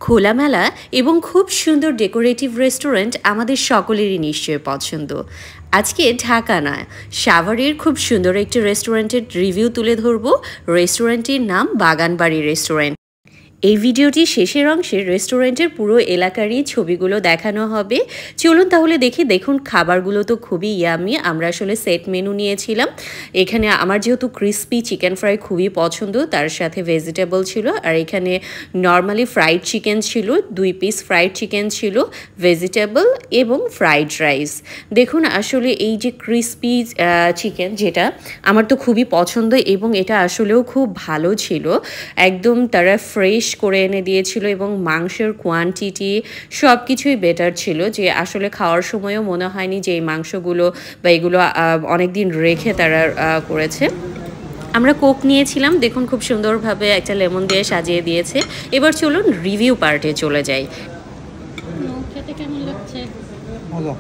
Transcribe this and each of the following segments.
খোলামেলা এবং খুব সুন্দর ডেকোরেটিভ রেস্টুরেন্ট আমাদের সকলেরই নিশ্চয়ই পছন্দ। আজকে ঢাকা নয়, সাভারের খুব সুন্দর একটি রেস্টুরেন্টের রিভিউ তুলে ধরব। রেস্টুরেন্টটির নাম বাগানবাড়ি রেস্টুরেন্ট। এই ভিডিওটি শেষের অংশে রেস্টুরেন্টের পুরো এলাকারই ছবিগুলো দেখানো হবে। চলুন তাহলে দেখুন খাবারগুলো তো খুবই ইয়ামি। আমরা আসলে সেট মেনু নিয়েছিলাম। এখানে আমার যেহেতু ক্রিস্পি চিকেন ফ্রাই খুবই পছন্দ, তার সাথে ভেজিটেবল ছিল, আর এখানে নর্মালি ফ্রাইড চিকেন ছিল, 2 পিস ফ্রাইড চিকেন ছিল, ভেজিটেবল এবং ফ্রাইড রাইস। দেখুন আসলে এই যে ক্রিস্পি চিকেন, যেটা আমার তো খুবই পছন্দ এবং এটা আসলেও খুব ভালো ছিল। একদম তারা ফ্রেশ করে এনে দিয়েছিল এবং মাংসের কোয়ান্টিটি সব কিছুই বেটার ছিল, যে আসলে খাওয়ার সময়ও মনে হয়নি যে এই মাংসগুলো বা এগুলো অনেক দিন রেখে তারা করেছে। আমরা কোক নিয়েছিলাম, দেখুন খুব সুন্দরভাবে একটা লেমন দিয়ে সাজিয়ে দিয়েছে। এবার চলুন রিভিউ পার্টে চলে যাই। খেতে কেমন লাগছে? ভালো।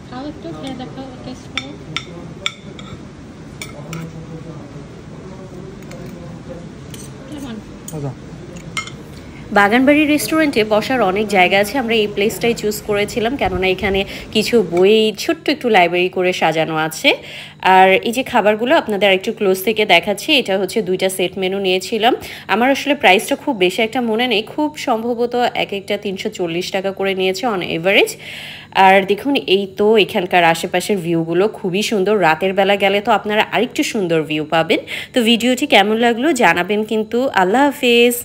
খাও, একটু খেয়ে দেখো, টেস্ট করো। কেমন? ভালো। বাগানবাড়ি রেস্টুরেন্টে বসার অনেক জায়গা আছে। আমরা এই প্লেসটাই চুজ করেছিলাম, কেননা এখানে কিছু বই ছোট্ট একটু লাইব্রেরি করে সাজানো আছে। আর এই যে খাবারগুলো আপনাদের একটু ক্লোজ থেকে দেখাচ্ছি। এটা হচ্ছে 2টা সেট মেনু নিয়েছিলাম। আমার আসলে প্রাইসটা খুব বেশি একটা মনে নেই, খুব সম্ভবত এক একটা 340 টাকা করে নিয়েছে অন এভারেজ। আর দেখুন এই তো এখানকার আশেপাশের ভিউগুলো খুবই সুন্দর। রাতের বেলা গেলে তো আপনারা আরেকটু সুন্দর ভিউ পাবেন। তো ভিডিওটি কেমন লাগলো জানাবেন কিন্তু। আল্লাহ হাফেজ।